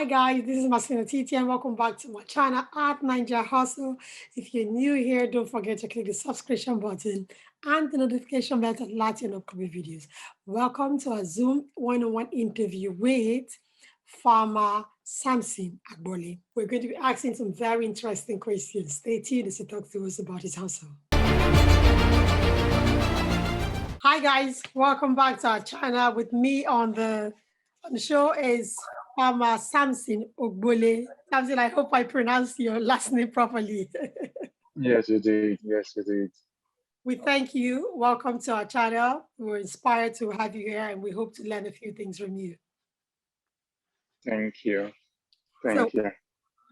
Hi guys, this is Marcina TT and welcome back to my channel at Nigeria Hustle. If you're new here, don't forget to click the subscription button and the notification bell to alert you on upcoming videos. Welcome to a Zoom one-on-one interview with farmer Samson Ogbole. We're going to be asking some very interesting questions. Stay tuned as he talks to us about his hustle. Hi guys, welcome back to our channel. With me on the show is farmer Samson Ogbole. Samson, I hope I pronounced your last name properly. Yes, you did. Yes, you did. We thank you. Welcome to our channel. We're inspired to have you here and we hope to learn a few things from you. Thank you. Thank you.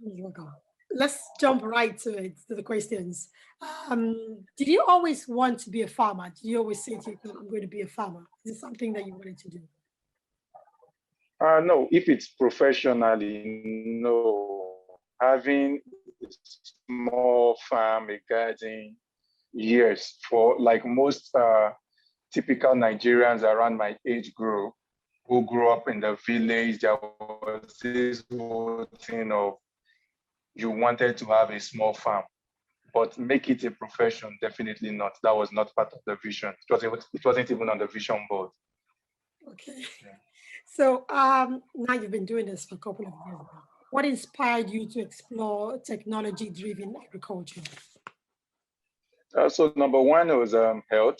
You're welcome. Let's jump right to it, to the questions. Did you always want to be a farmer? Did you always say to yourself, I'm going to be a farmer? Is it something that you wanted to do? No, if it's professionally, no. Having a small farm, a garden, yes. For like most typical Nigerians around my age group who grew up in the village, there was this whole thing of you wanted to have a small farm, but make it a profession, definitely not. That was not part of the vision. It wasn't even on the vision board. Okay. Yeah. So now you've been doing this for a couple of years now. What inspired you to explore technology-driven agriculture? So number one was health.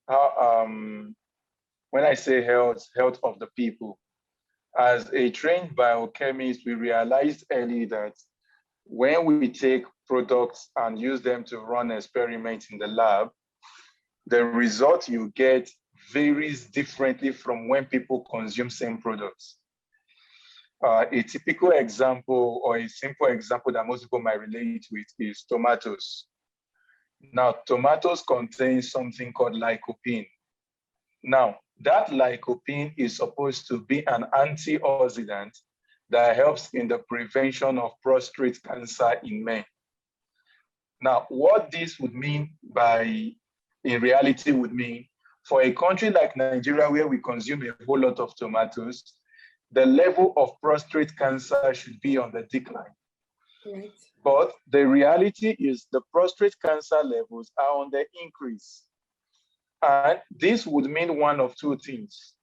When I say health of the people. As a trained biochemist, we realized early that when we take products and use them to run experiments in the lab, the result you get varies differently from when people consume same products. A typical example or a simple example that most people might relate with is tomatoes. Now, tomatoes contain something called lycopene. Now, that lycopene is supposed to be an antioxidant that helps in the prevention of prostate cancer in men. Now, what this would mean in reality would mean, for a country like Nigeria, where we consume a whole lot of tomatoes, the level of prostate cancer should be on the decline. Right. But the reality is the prostate cancer levels are on the increase. And this would mean one of two things.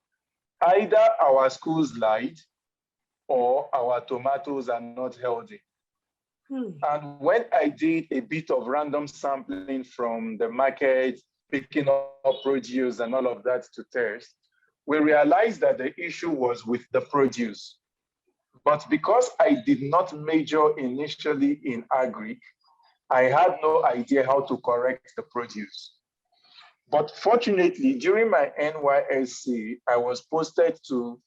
Either our schools lied or our tomatoes are not healthy. And when I did a bit of random sampling from the market, picking up produce and all of that to test, we realized that the issue was with the produce. But because I did not major initially in agri, I had no idea how to correct the produce. But fortunately, during my NYSC, I was posted to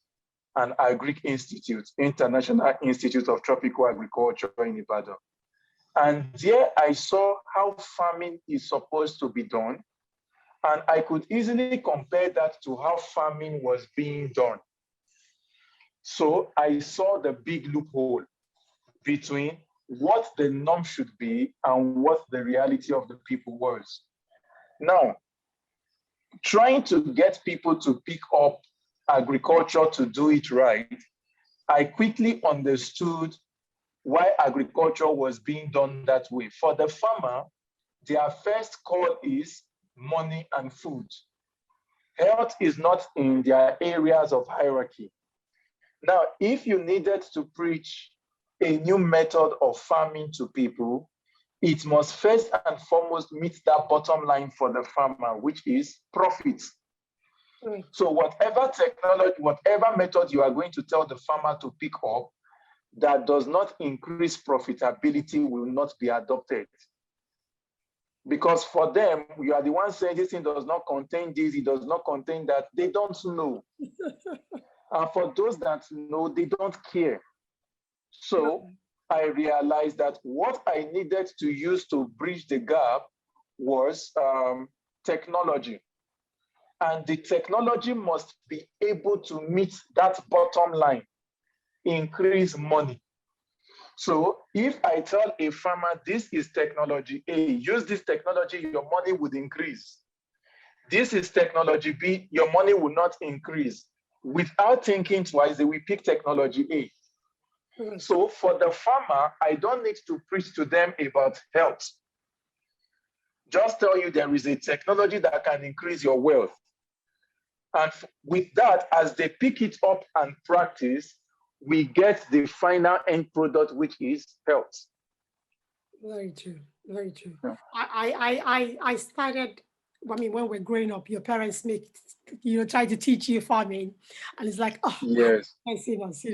an Agric Institute, International Institute of Tropical Agriculture in Ibadan. And there I saw how farming is supposed to be done. And I could easily compare that to how farming was being done. So I saw the big loophole between what the norm should be and what the reality of the people was. Now, trying to get people to pick up agriculture to do it right, I quickly understood why agriculture was being done that way. For the farmer, their first call is money and food. Health is not in their areas of hierarchy. Now, if you needed to preach a new method of farming to people, it must first and foremost meet that bottom line for the farmer, which is profit. So whatever technology, whatever method you are going to tell the farmer to pick up that does not increase profitability will not be adopted. Because for them, you are the one saying this thing does not contain this, it does not contain that. They don't know. And for those that know, they don't care. So I realized that what I needed to use to bridge the gap was technology. And the technology must be able to meet that bottom line, increase money. So if I tell a farmer, this is technology A, use this technology, your money would increase. This is technology B, your money will not increase. Without thinking twice, they will pick technology A. Right. So for the farmer, I don't need to preach to them about health. Just tell you there is a technology that can increase your wealth. And with that, as they pick it up and practice, we get the final end product, which is health. Very true. Very true. Yeah. I started. I mean, when we're growing up, your parents try to teach you farming, and it's like, oh, Yes. I see us.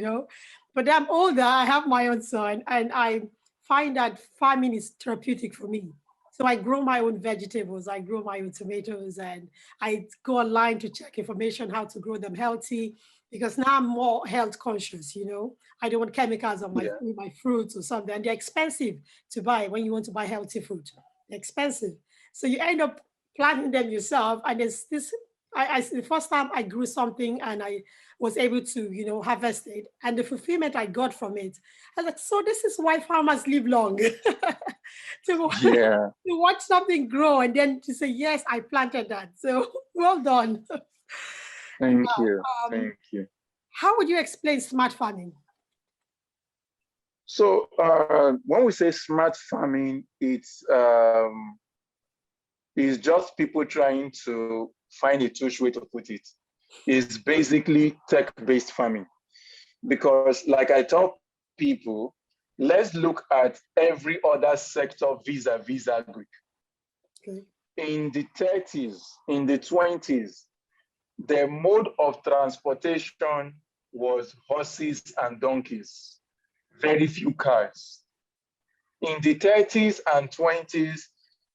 But I'm older. I have my own son, and I find that farming is therapeutic for me. So I grow my own vegetables. I grow my own tomatoes, and I go online to check information how to grow them healthy. Because now I'm more health conscious. I don't want chemicals on Yeah. my fruits or something. And they're expensive to buy when you want to buy healthy fruit. They're expensive. So you end up planting them yourself. And there's this the first time I grew something and I was able to harvest it, and the fulfillment I got from it, I was like, so this is why farmers live long. to, Yeah. to watch something grow and then to say, yes, I planted that. So well done. Thank you. Um, Thank you. how would you explain smart farming? So when we say smart farming, it's just people trying to find a touch way to put it. It's basically tech-based farming. Because like I tell people, let's look at every other sector vis-a-vis agri. Okay. In the 30s, in the 20s, the mode of transportation was horses and donkeys, very few cars. In the 30s and 20s,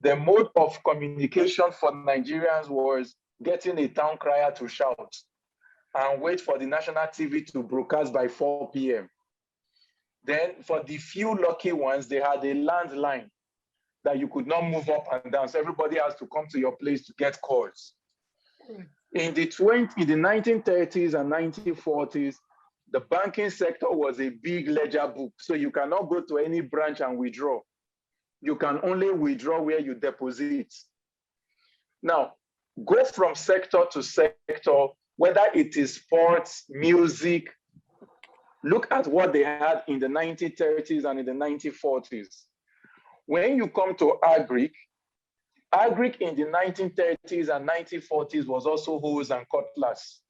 the mode of communication for Nigerians was getting a town crier to shout and wait for the national TV to broadcast by 4 p.m. Then for the few lucky ones, they had a landline that you could not move up and down. So everybody has to come to your place to get calls. Right. In the 1930s and 1940s, the banking sector was a big ledger book. So you cannot go to any branch and withdraw. You can only withdraw where you deposit. Now, go from sector to sector, whether it is sports, music. Look at what they had in the 1930s and in the 1940s. When you come to agric in the 1930s and 1940s was also hoes and cutlass.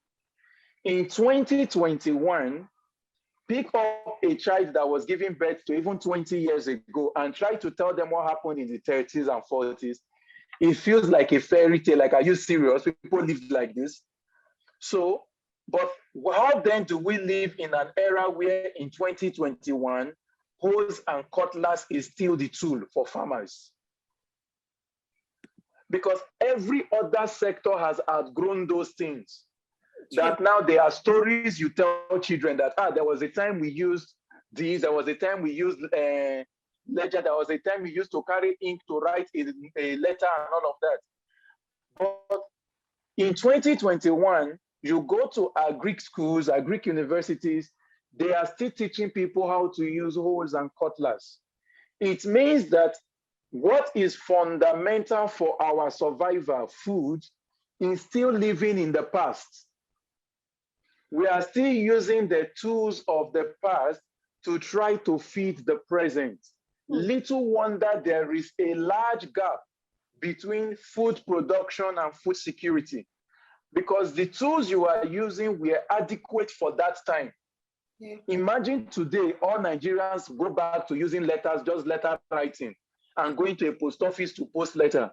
In 2021, pick up a child that was giving birth to even 20 years ago and try to tell them what happened in the 30s and 40s. It feels like a fairy tale. Like, are you serious? People lived like this. So, but how then do we live in an era where in 2021, hose and cutlass is still the tool for farmers? Because every other sector has outgrown those things. True. That now there are stories you tell children that, there was a time we used this, there was a time we used ledger, there was a time we used to carry ink to write a letter and all of that. But in 2021, you go to agric schools, agric universities, they are still teaching people how to use hoes and cutlass. It means that what is fundamental for our survival, food, is still living in the past. We are still using the tools of the past to try to feed the present. Little wonder there is a large gap between food production and food security, because the tools you are using were adequate for that time. Yeah. Imagine today, all Nigerians go back to using letters, just letter writing, and going to a post office to post letter.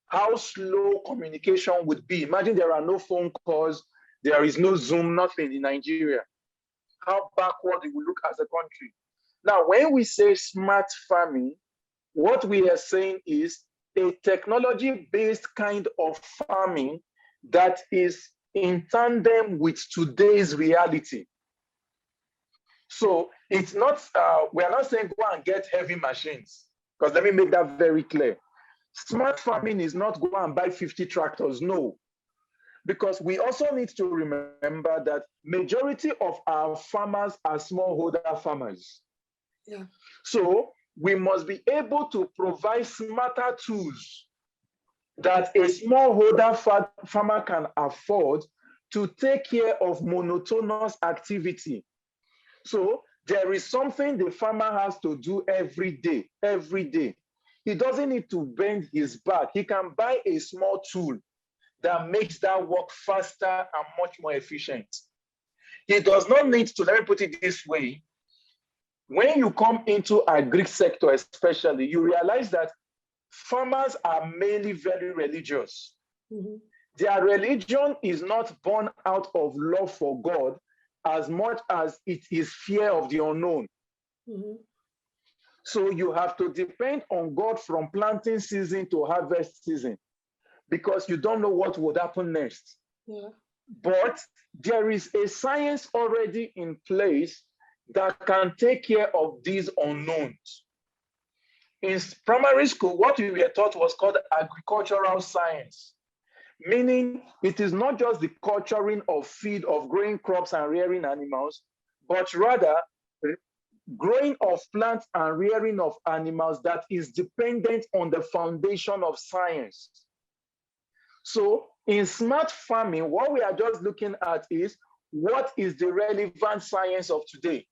How slow communication would be. Imagine there are no phone calls, there is no Zoom, nothing in Nigeria. How backward it will look as a country. Now, when we say smart farming, what we are saying is a technology-based kind of farming that is in tandem with today's reality. So it's not, we are not saying go and get heavy machines, because let me make that very clear. Smart farming is not go and buy 50 tractors, no. Because we also need to remember that majority of our farmers are smallholder farmers. Yeah. So we must be able to provide smarter tools that a smallholder farmer can afford to take care of monotonous activity. So There is something the farmer has to do every day, every day. He doesn't need to bend his back. He can buy a small tool that makes that work faster and much more efficient. He does not need to, let me put it this way, when you come into agri sector especially, you realize that farmers are mainly very religious. Mm-hmm. Their religion is not born out of love for God as much as it is fear of the unknown. Mm-hmm. So you have to depend on God from planting season to harvest season because you don't know what would happen next. Yeah. But there is a science already in place that can take care of these unknowns. In primary school, what we were taught was called agricultural science, meaning it is not just the culturing of feed, of growing crops and rearing animals, but rather growing of plants and rearing of animals that is dependent on the foundation of science. So in smart farming, what we are just looking at is what is the relevant science of today.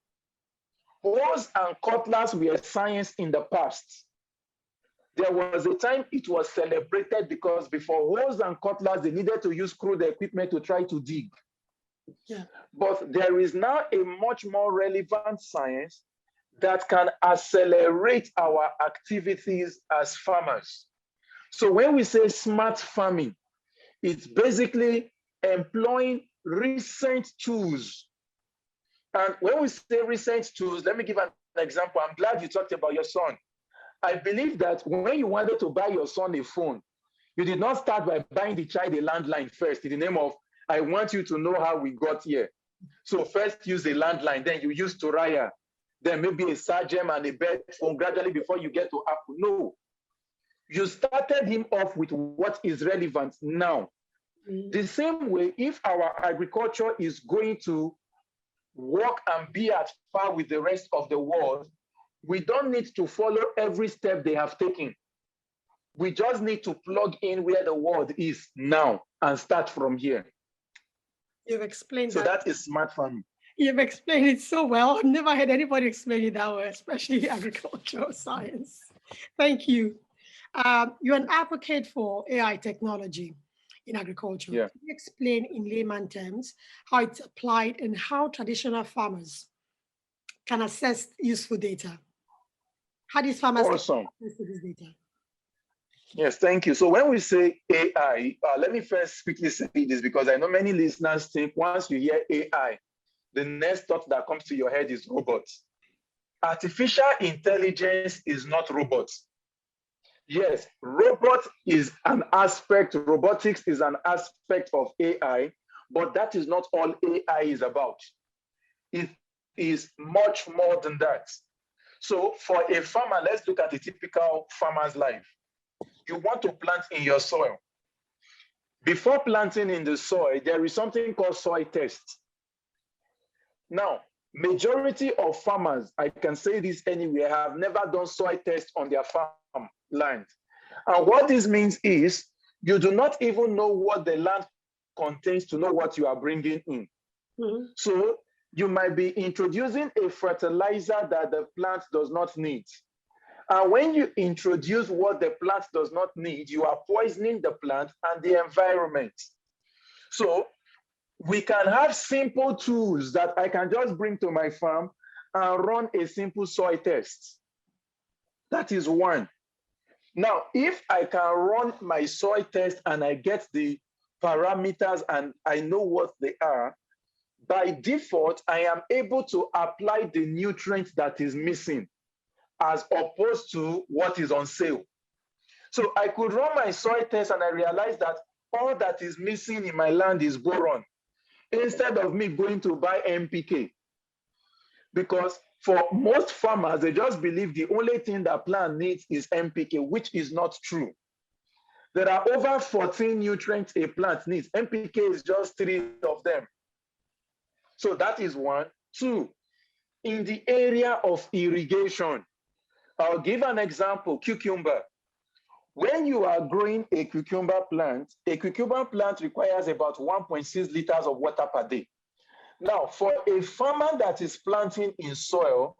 Hoes and cutlass were science in the past. There was a time it was celebrated because before hoes and cutlass, they needed to use crude equipment to try to dig. Yeah. But there is now a much more relevant science that can accelerate our activities as farmers. So when we say smart farming, it's basically employing recent tools. And when we say recent tools, let me give an example. I'm glad you talked about your son. I believe that when you wanted to buy your son a phone, you did not start by buying the child a landline first in the name of, I want you to know how we got here. So first use a landline, then you use Toraya, then maybe a Sagem and a bed phone gradually before you get to Apple. No, you started him off with what is relevant now. The same way, if our agriculture is going to work and be at par with the rest of the world, we don't need to follow every step they have taken. We just need to plug in where the world is now and start from here. You've explained So that. that is smart farming. You've explained it so well. I've never heard anybody explain it that way, especially agricultural science. Thank you. You're an advocate for AI technology in agriculture. Yeah. Can you explain in layman terms how it's applied and how traditional farmers can access useful data? How these farmers can Awesome. access to this data? Yes, thank you. So when we say AI, let me first quickly say this because I know many listeners think once you hear AI, the next thought that comes to your head is robots. Artificial intelligence is not robots. Yes, robot is an aspect, robotics is an aspect of AI, but that is not all AI is about. It is much more than that. So for a farmer, let's look at a typical farmer's life. You want to plant in your soil. Before planting in the soil, there is something called soil test. Now, majority of farmers, I can say this anywhere, have never done soil test on their farm land. And what this means is you do not even know what the land contains to know what you are bringing in. Mm-hmm. So you might be introducing a fertilizer that the plant does not need. And when you introduce what the plant does not need, you are poisoning the plant and the environment. So we can have simple tools that I can just bring to my farm and run a simple soil test. That is one. Now, if I can run my soil test and I get the parameters and I know what they are, by default, I am able to apply the nutrient that is missing as opposed to what is on sale. So I could run my soil test and I realize that all that is missing in my land is boron, instead of me going to buy NPK. Because for most farmers, they just believe the only thing that plant needs is NPK, which is not true. There are over 14 nutrients a plant needs. NPK is just 3 of them. So that is one. Two, in the area of irrigation, I'll give an example, cucumber. When you are growing a cucumber plant requires about 1.6 liters of water per day. Now, for a farmer that is planting in soil,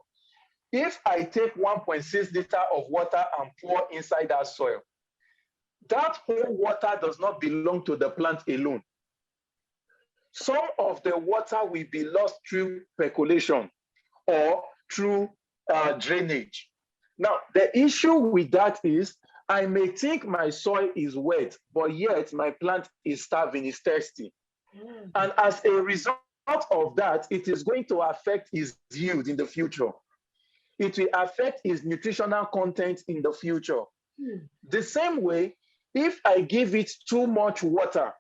if I take 1.6 liter of water and pour inside that soil, that whole water does not belong to the plant alone. Some of the water will be lost through percolation or through drainage. Now, the issue with that is I may think my soil is wet, but yet my plant is starving, is thirsty. And as a result of that, it is going to affect its yield in the future. It will affect its nutritional content in the future. The same way, if I give it too much water,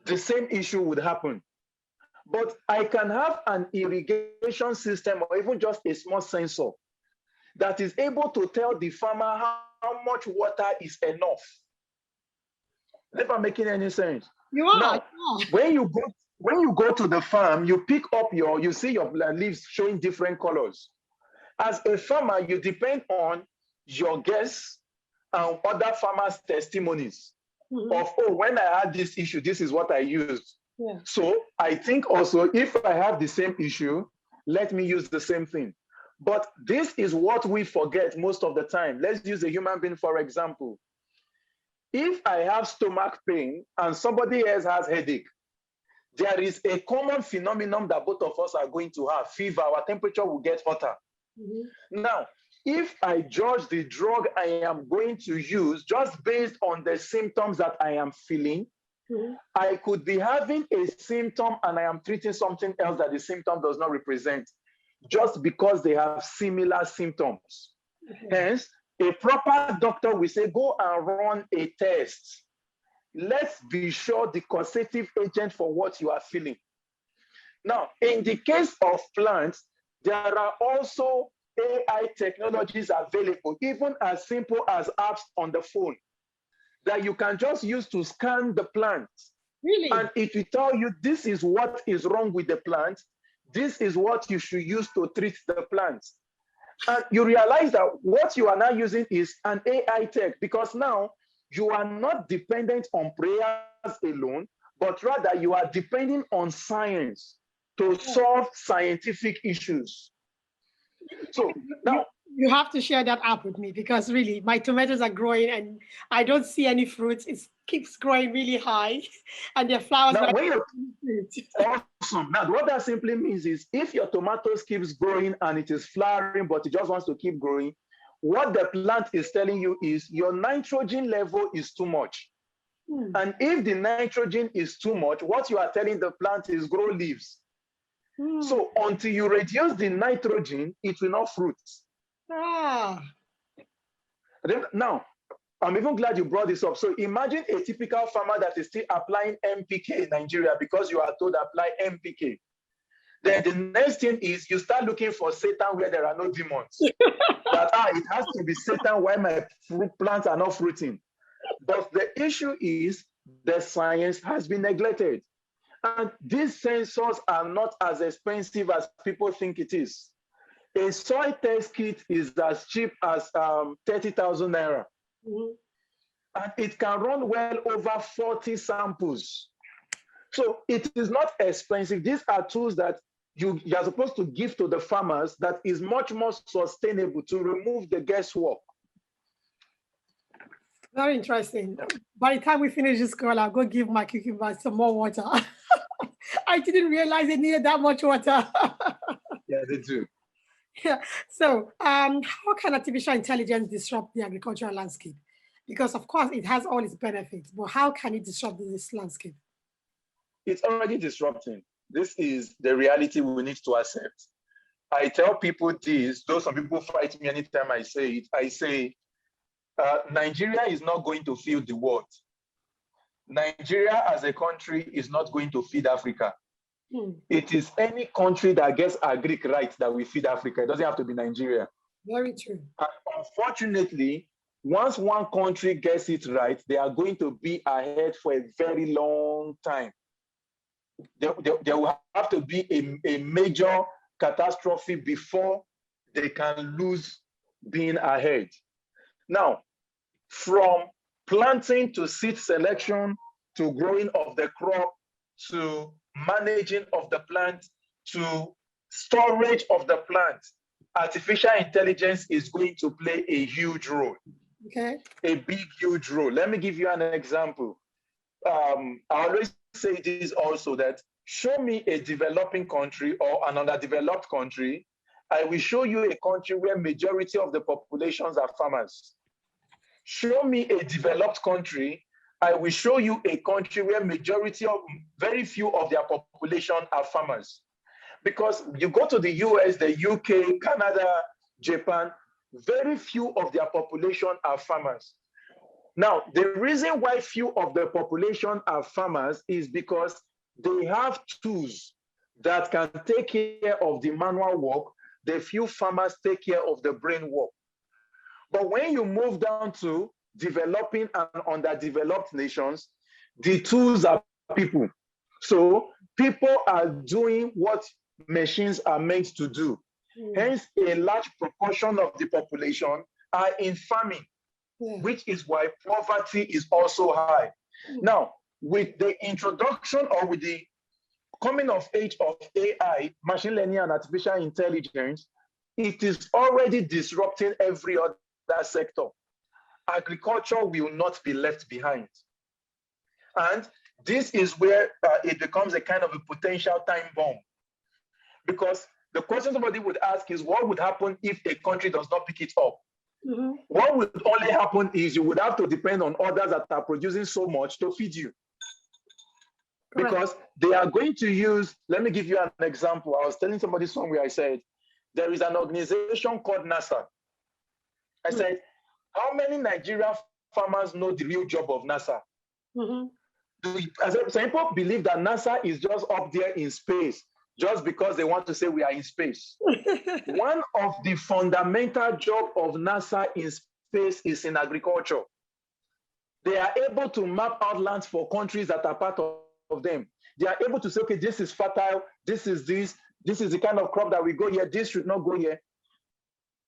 the same issue would happen. But I can have an irrigation system or even just a small sensor that is able to tell the farmer how much water is enough. If I'm making any sense. You are. Now, when you go to the farm, you pick up you see your leaves showing different colors. As a farmer, you depend on your guests and other farmers' testimonies of, oh, when I had this issue, this is what I used. Yeah. So I think also if I have the same issue, let me use the same thing. But this is what we forget most of the time. Let's use a human being, for example. If I have stomach pain and somebody else has headache, there is a common phenomenon that both of us are going to have. Fever, our temperature will get hotter. Now, if I judge the drug I am going to use just based on the symptoms that I am feeling, I could be having a symptom and I am treating something else that the symptom does not represent, just because they have similar symptoms. Hence, a proper doctor will say, go and run a test. Let's be sure the causative agent for what you are feeling. Now, in the case of plants, there are also AI technologies available, even as simple as apps on the phone that you can just use to scan the plant. Really? And it will tell you this is what is wrong with the plant. This is what you should use to treat the plant. And you realize that what you are now using is an AI tech, because now you are not dependent on prayers alone, but rather you are depending on science to solve scientific issues. So now you have to share that app with me, because really my tomatoes are growing and I don't see any fruits. It keeps growing really high and their flowers. Now, awesome. Now, what that simply means is if your tomatoes keeps growing and it is flowering, but it just wants to keep growing, what the plant is telling you is your nitrogen level is too much. And if the nitrogen is too much, what you are telling the plant is grow leaves. So until you reduce the nitrogen, it will not fruit. Now, I'm even glad you brought this up. So imagine a typical farmer that is still applying NPK in Nigeria because you are told to apply NPK. Then the next thing is you start looking for Satan where there are no demons. That it has to be Satan why my fruit plants are not fruiting. But the issue is the science has been neglected. And these sensors are not as expensive as people think it is. A soil test kit is as cheap as 30,000 naira. And it can run well over 40 samples. So it is not expensive. These are tools that you are supposed to give to the farmers that is much more sustainable to remove the guesswork. Very interesting. By the time we finish this call, I'll go give my cucumbers some more water. I didn't realize they needed that much water. Yeah, they do. Yeah. So how can artificial intelligence disrupt the agricultural landscape? Because of course it has all its benefits, but how can it disrupt this landscape? It's already disrupting. This is the reality we need to accept. I tell people this, though some people fight me anytime I say it, I say, Nigeria is not going to feed the world. Nigeria as a country is not going to feed Africa. It is any country that gets agric right that will feed Africa. It doesn't have to be Nigeria. Very true. And unfortunately, once one country gets it right, they are going to be ahead for a very long time. There will have to be a major catastrophe before they can lose being ahead. Now, from planting to seed selection to growing of the crop to managing of the plant to storage of the plant, artificial intelligence is going to play a huge role. Okay. A big, huge role. Let me give you an example. I always say this also, that show me a developing country or an underdeveloped country, I will show you a country where majority of the populations are farmers. Show me a developed country, I will show you a country where very few of their population are farmers. Because you go to the US, the UK, Canada, Japan, very few of their population are farmers. Now, the reason why few of the population are farmers is because they have tools that can take care of the manual work. The few farmers take care of the brain work. But when you move down to developing and underdeveloped nations, the tools are people. So people are doing what machines are meant to do. Hence, a large proportion of the population are in farming, which is why poverty is also high. Now, with the introduction or with the coming of age of AI, machine learning and artificial intelligence, it is already disrupting every other sector. Agriculture will not be left behind. And this is where it becomes a kind of a potential time bomb. Because the question somebody would ask is, what would happen if a country does not pick it up? What would only happen is you would have to depend on others that are producing so much to feed you. Correct. Because they are going to use, let me give you an example. I was telling somebody somewhere, I said, there is an organization called NASA. I said, how many Nigerian farmers know the real job of NASA? Some people believe that NASA is just up there in space, just because they want to say we are in space. One of the fundamental jobs of NASA in space is in agriculture. They are able to map out lands for countries that are part of them. They are able to say, okay, this is fertile, this is the kind of crop that we go here, this should not go here.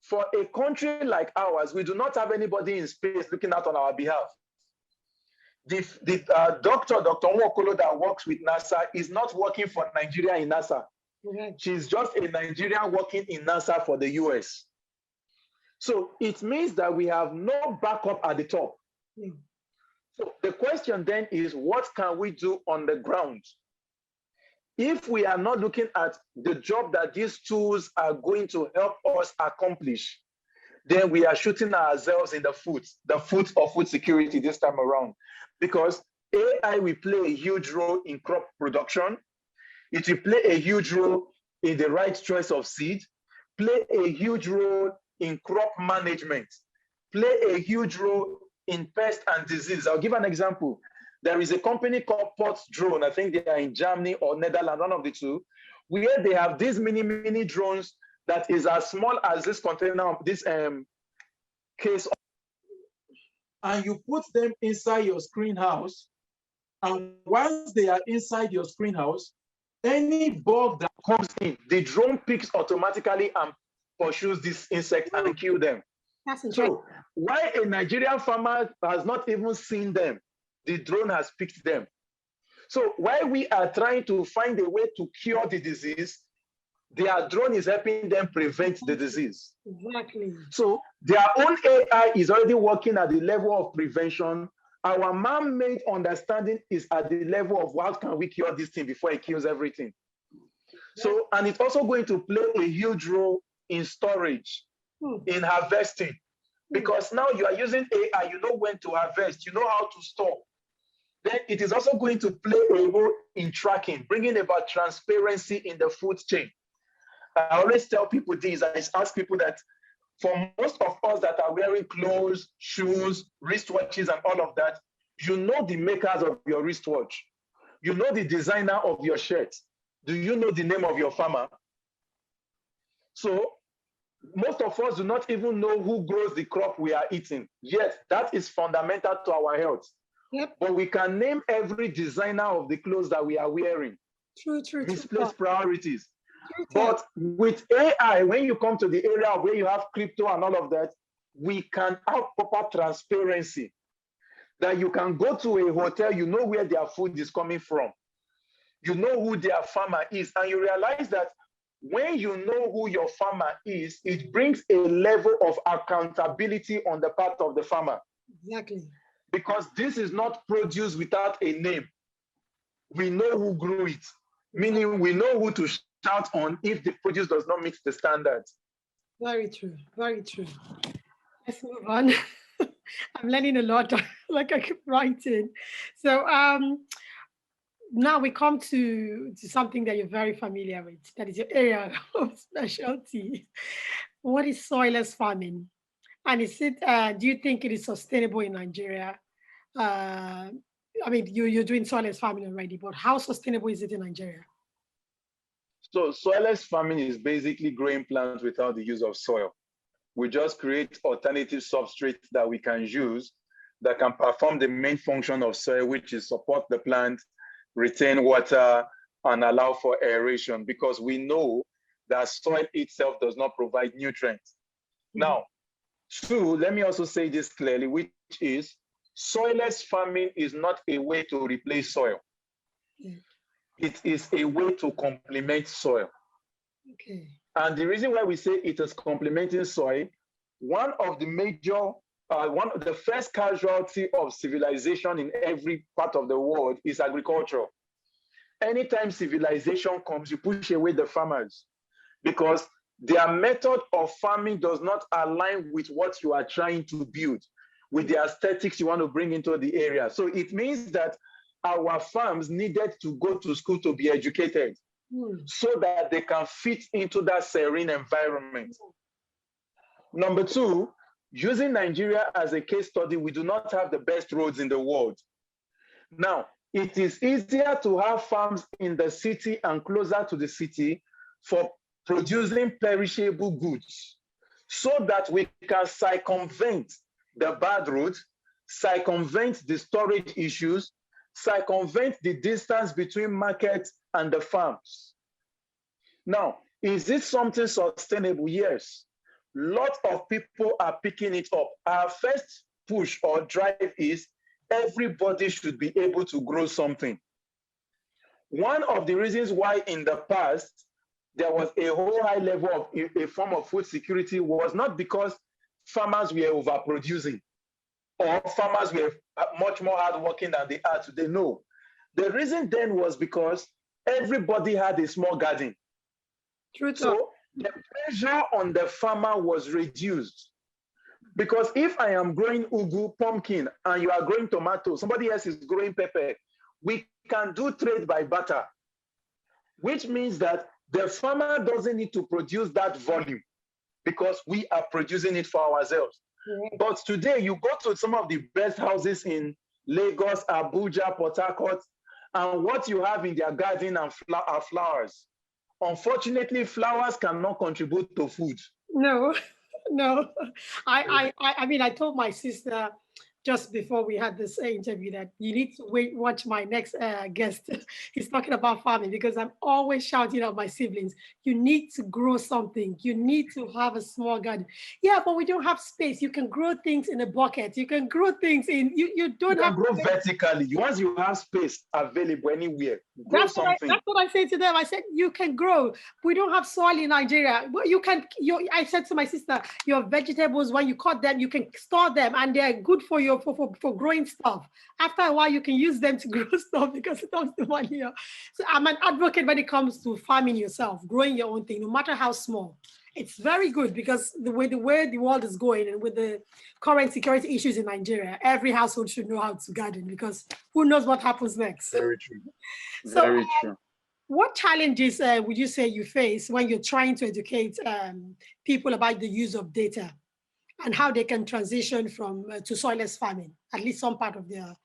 For a country like ours, we do not have anybody in space looking out on our behalf. Dr. Nwokolo that works with NASA is not working for Nigeria in NASA. She's just a Nigerian working in NASA for the US. So it means that we have no backup at the top. So the question then is, what can we do on the ground? If we are not looking at the job that these tools are going to help us accomplish, then we are shooting ourselves in the foot of food security this time around. Because AI will play a huge role in crop production. It will play a huge role in the right choice of seed, play a huge role in crop management, play a huge role in pest and disease. I'll give an example. There is a company called Pot Drone. I think they are in Germany or Netherlands, one of the two, where they have these mini drones that is as small as this container, this case. And you put them inside your screen house. And once they are inside your screen house, any bug that comes in, the drone picks automatically and pursues this insect and kill them. That's interesting. So why a Nigerian farmer has not even seen them, the drone has picked them. So while we are trying to find a way to cure the disease, their drone is helping them prevent the disease. Exactly. So their own AI is already working at the level of prevention. Our man-made understanding is at the level of how can we cure this thing before it kills everything. So, and it's also going to play a huge role in storage, in harvesting, because now you are using AI, you know when to harvest, you know how to store. Then it is also going to play a role in tracking, bringing about transparency in the food chain. I always tell people this, I ask people that for most of us that are wearing clothes, shoes, wristwatches, and all of that, you know the makers of your wristwatch. You know the designer of your shirt. Do you know the name of your farmer? So most of us do not even know who grows the crop we are eating. Yet that is fundamental to our health. Yep. But we can name every designer of the clothes that we are wearing. True. Misplaced priorities. But with AI, when you come to the area where you have crypto and all of that, we can have proper transparency. That you can go to a hotel, you know where their food is coming from. you know who their farmer is, and you realize that when you know who your farmer is, it brings a level of accountability on the part of the farmer. Exactly. Because this is not produce without a name. We know who grew it, meaning we know who to shout on if the produce does not meet the standards. Very true. Very true. Let's move on. I'm learning a lot, like I keep writing. So now we come to something that you're very familiar with. That is your area of specialty. What is soilless farming? And is it? Do you think it is sustainable in Nigeria? Uh, I mean, you're doing soilless farming already, but how sustainable is it in Nigeria? So soilless farming is basically growing plants without the use of soil. We just create alternative substrates that we can use that can perform the main function of soil, which is support the plant, retain water, and allow for aeration, because we know that soil itself does not provide nutrients. Now, two, let me also say this clearly, which is soilless farming is not a way to replace soil. It is a way to complement soil. Okay. And the reason why we say it is complementing soil, one of the first casualty of civilization in every part of the world is agriculture. Anytime civilization comes, you push away the farmers because their method of farming does not align with what you are trying to build, with the aesthetics you want to bring into the area. So it means that our farms needed to go to school to be educated so that they can fit into that serene environment. Number two, using Nigeria as a case study, we do not have the best roads in the world. Now, it is easier to have farms in the city and closer to the city for producing perishable goods so that we can circumvent the bad roads, circumvent the storage issues, circumvent the distance between markets and the farms. Now, is this something sustainable? Yes. Lots of people are picking it up. Our first push or drive is everybody should be able to grow something. One of the reasons why in the past there was a whole high level of a form of food security was not because farmers were overproducing or farmers were much more hardworking than they are today. No. The reason then was because everybody had a small garden. True. So the pressure on the farmer was reduced. Because if I am growing ugu, pumpkin, and you are growing tomato, somebody else is growing pepper, we can do trade by barter, which means that the farmer doesn't need to produce that volume because we are producing it for ourselves. But today, you go to some of the best houses in Lagos, Abuja, Port Harcourt, and what you have in their garden are flowers. Unfortunately, flowers cannot contribute to food. No, no. I mean, I told my sister just before we had this interview that you need to watch my next guest. He's talking about farming because I'm always shouting at my siblings, you need to grow something. You need to have a small garden. Yeah, but we don't have space. You can grow things in a bucket. You can grow things in, you don't You have can grow vertically. Once you have space available anywhere, grow something. That's what I say to them. I said, you can grow. We don't have soil in Nigeria. But you can, I said to my sister, your vegetables, when you cut them, you can store them and they're good for your for growing stuff. After a while, you can use them to grow stuff because it comes to money. So I'm an advocate when it comes to farming yourself, growing your own thing, no matter how small. It's very good because the way the world is going and with the current security issues in Nigeria, every household should know how to garden because who knows what happens next. Very true. So, Very true. what challenges would you say you face when you're trying to educate people about the use of data and how they can transition from to soilless farming, at least some part of their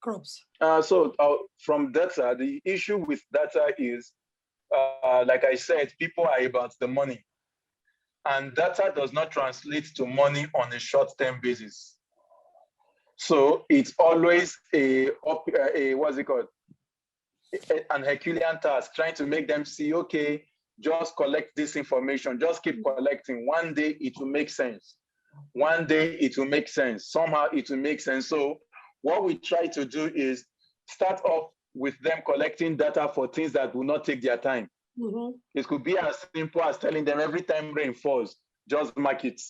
crops? From data, the issue with data is, like I said, people are about the money. And data does not translate to money on a short-term basis. So it's always what's it called? An Herculean task, trying to make them see, okay, just collect this information, just keep collecting. One day it will make sense. One day it will make sense. Somehow it will make sense. So what we try to do is start off with them collecting data for things that will not take their time. Mm-hmm. It could be as simple as telling them every time rain falls, just mark it.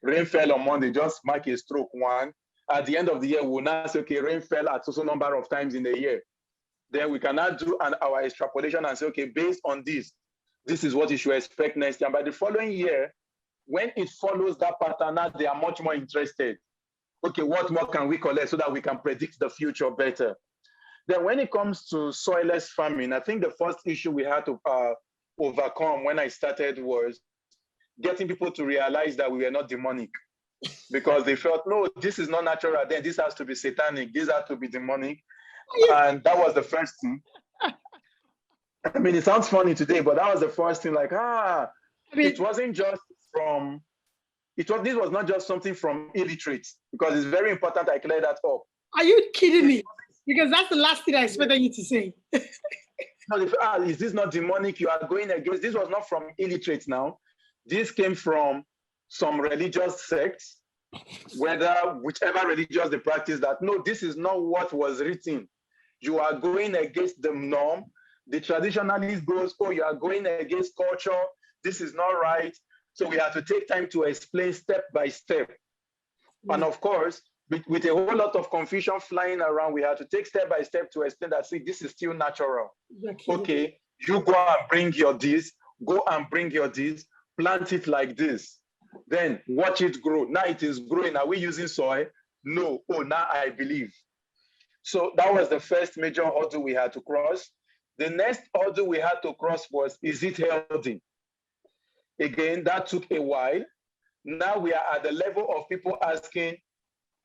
Rain fell on Monday, just mark a stroke one. At the end of the year, we'll now say, okay, rain fell at so number of times in the year. Then we can now do our extrapolation and say, okay, based on this is what you should expect next year. And by the following year, when it follows that pattern, now they are much more interested. Okay, what more can we collect so that we can predict the future better? Then when it comes to soilless farming, I think the first issue we had to overcome when I started was getting people to realize that we were not demonic, because they felt, no, this is not natural, then this has to be satanic, this has to be demonic. And that was the first thing. I mean, it sounds funny today, but that was the first thing, like, it wasn't just from, this was not just something from illiterates, because it's very important I clear that up. Are you kidding me? Because that's the last thing I expected you to say. Is this not demonic? You are going against, this was not from illiterates now. This came from some religious sects, whichever religious they practice, that, no, this is not what was written. You are going against the norm. The traditionalist goes, oh, you are going against culture. This is not right. So we have to take time to explain step by step. And of course, with a whole lot of confusion flying around, we have to take step by step to explain that, see, this is still natural. Okay, you go and bring your this, go and bring your this, plant it like this. Then watch it grow. Now it is growing. Are we using soil? No. Oh, now I believe. So that was the first major hurdle we had to cross. The next hurdle we had to cross was, is it healthy? Again, that took a while. Now we are at the level of people asking,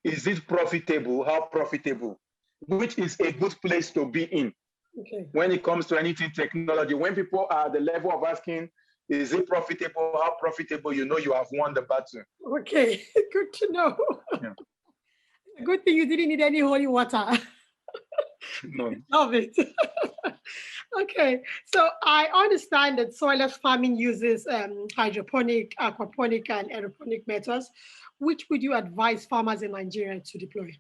is it profitable? How profitable? Which is a good place to be in. Okay. When it comes to anything technology. When people are at the level of asking, is it profitable? How profitable? You know you have won the battle. Okay, good to know. Yeah. Good thing you didn't need any holy water. No. Love it. Okay, so I understand that soilless farming uses hydroponic, aquaponic, and aeroponic methods. Which would you advise farmers in Nigeria to deploy?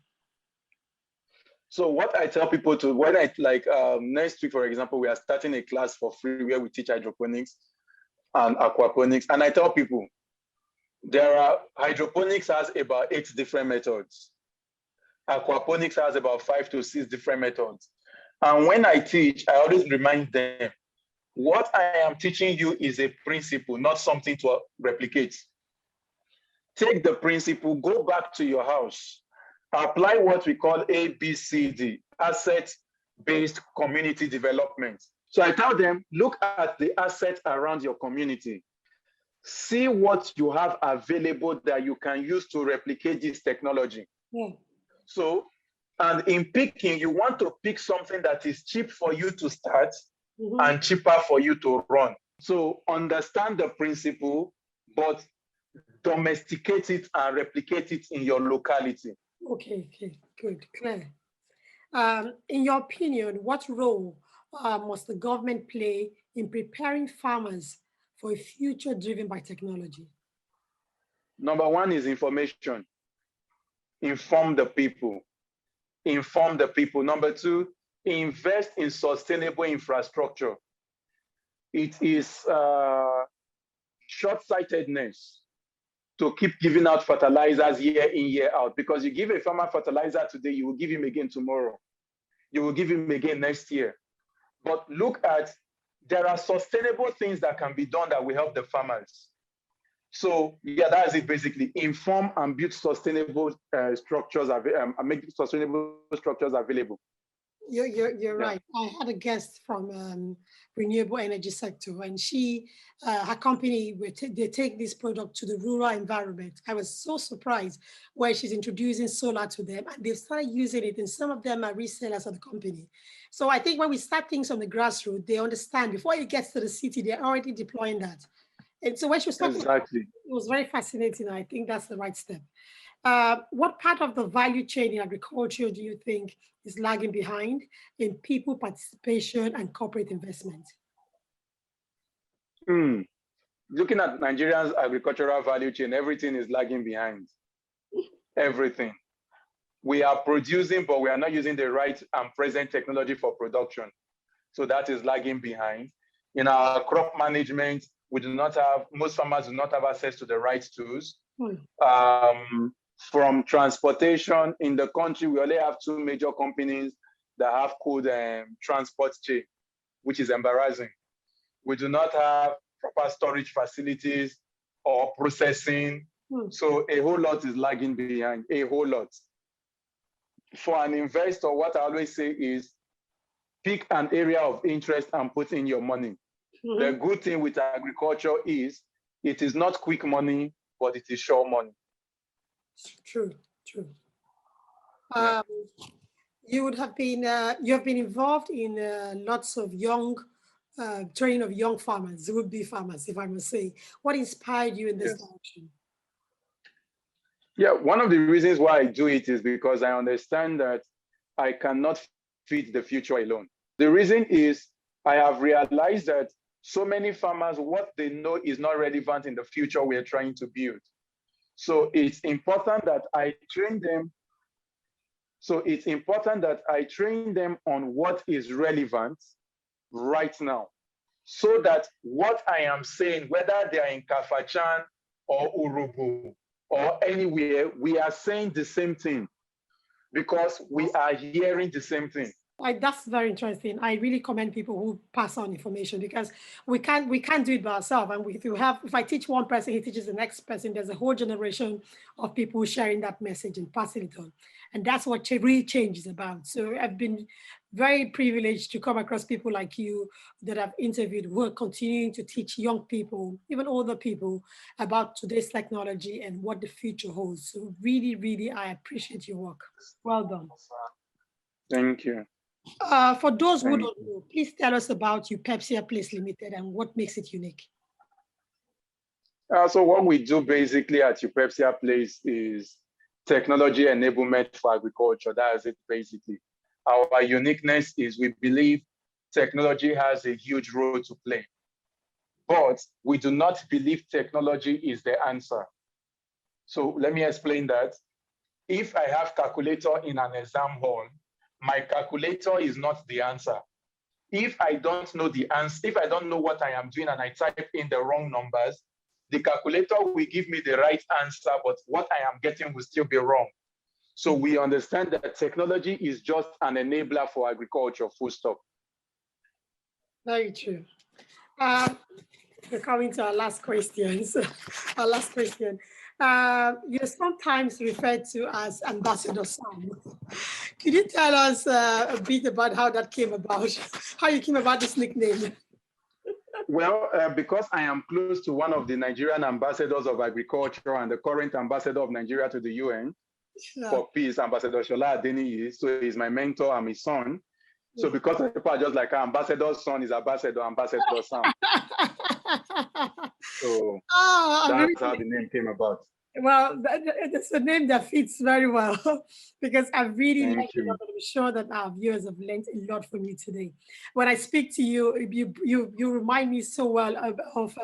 So what I tell people to, next week, for example, we are starting a class for free where we teach hydroponics and aquaponics. And I tell people, hydroponics has about 8 different methods. Aquaponics has about 5 to 6 different methods. And when I teach, I always remind them, what I am teaching you is a principle, not something to replicate. Take the principle, go back to your house, apply what we call ABCD, asset-based community development. So I tell them, look at the assets around your community. See what you have available that you can use to replicate this technology. Yeah. So, and in picking, you want to pick something that is cheap for you to start and cheaper for you to run. So understand the principle, but domesticate it and replicate it in your locality. Okay, good, clear. In your opinion, what role must the government play in preparing farmers for a future driven by technology? Number one is information. Inform the people. Inform the people. Number two, invest in sustainable infrastructure. It is short-sightedness to keep giving out fertilizers year in, year out, because you give a farmer fertilizer today, you will give him again tomorrow. You will give him again next year. But look at, there are sustainable things that can be done that will help the farmers. So yeah, that's it basically. Inform and build sustainable structures, make sustainable structures available. You're right. I had a guest from renewable energy sector, and her company, they take this product to the rural environment. I was so surprised where she's introducing solar to them, and they've started using it, and some of them are resellers of the company. So I think when we start things on the grassroots, they understand before it gets to the city, they're already deploying that. And so when she was talking, exactly, it was very fascinating. I think that's the right step. What part of the value chain in agriculture do you think is lagging behind in people participation and corporate investment? Looking at Nigeria's agricultural value chain, everything is lagging behind. Everything. We are producing, but we are not using the right and present technology for production. So that is lagging behind. In our crop management, we do not have, most farmers do not have access to the right tools. From transportation in the country, we only have two major companies that have code transport chain, which is embarrassing. We do not have proper storage facilities or processing. So a whole lot is lagging behind, a whole lot. For an investor, what I always say is pick an area of interest and put in your money. The good thing with agriculture is it is not quick money, but it is sure money. True. You would have been, you have been involved in lots of young, training of young farmers, would-be farmers, if I must say. What inspired you in this direction? Yeah, one of the reasons why I do it is because I understand that I cannot feed the future alone. The reason is I have realized that so many farmers, what they know is not relevant in the future we are trying to build. So it's important that I train them. So it's important that I train them on what is relevant right now, so that what I am saying, whether they are in Kafachan or Urubu or anywhere, we are saying the same thing because we are hearing the same thing. That's very interesting. I really commend people who pass on information because we can't do it by ourselves. And if I teach one person, he teaches the next person. There's a whole generation of people sharing that message and passing it on, and that's what real change is about. So I've been very privileged to come across people like you that I've interviewed who are continuing to teach young people, even older people, about today's technology and what the future holds. So really, I appreciate your work. Well done. Thank you. For those who don't know, please tell us about Pepsia Place Limited and what makes it unique. So what we do basically at Pepsia Place is technology enablement for agriculture. That is it basically. Our uniqueness is we believe technology has a huge role to play, but we do not believe technology is the answer. So let me explain that. If I have calculator in an exam hall, my calculator is not the answer. If I don't know the answer, if I don't know what I am doing and I type in the wrong numbers, the calculator will give me the right answer, but what I am getting will still be wrong. So we understand that technology is just an enabler for agriculture, full stop. Very true. We're coming to our last questions. Our last question. You're sometimes referred to as Ambassador Sam. Could you tell us a bit about how that came about? How you came about this nickname? Well, because I am close to one of the Nigerian ambassadors of agriculture and the current ambassador of Nigeria to the UN for peace, Ambassador Shola Adeniyi. So he's my mentor, I'm his son. So because people are just like, ambassador's son is Ambassador Sam. So that's how the name came about. Well, it's a name that fits very well because I really like it. I'm sure that our viewers have learned a lot from you today. When I speak to you, you remind me so well of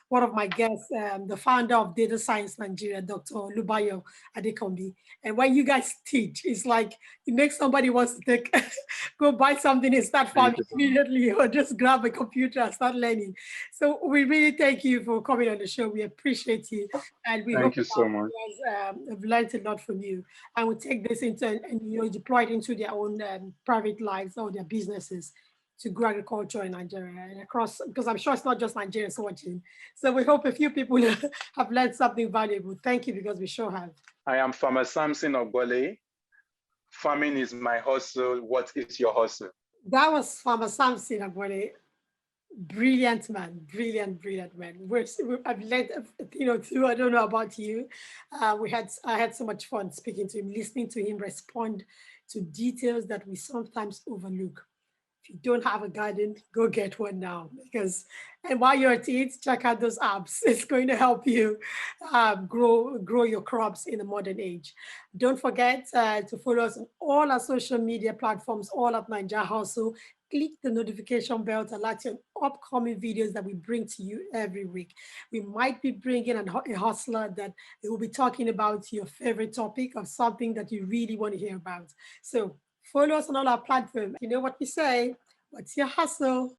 one of my guests, the founder of Data Science Nigeria, Dr. Lubayo Adekombi. And when you guys teach, it's like it makes somebody wants to go buy something and start farming immediately, or just grab a computer and start learning. So we really thank you for coming on the show. We appreciate you, and we hope you so much. Have learned a lot from you, and will take this into and deploy it into their own private lives or their businesses to grow agriculture in Nigeria and across, because I'm sure it's not just Nigerians watching. So we hope a few people have learned something valuable. Thank you, because we sure have. I am Farmer Samson Ogbole. Farming is my hustle. What is your hustle? That was Farmer Samson Ogbole. Brilliant man, brilliant man. I've learned, too. I don't know about you. I had so much fun speaking to him, listening to him respond to details that we sometimes overlook. If you don't have a garden, go get one now because, and while you're at it, check out those apps. It's going to help you grow your crops in the modern age. Don't forget to follow us on all our social media platforms, all at Ninja Hustle. Click the notification bell to alert you on upcoming videos that we bring to you every week. We might be bringing a hustler that will be talking about your favorite topic or something that you really want to hear about. So follow us on all our platforms. You know what we say? What's your hustle?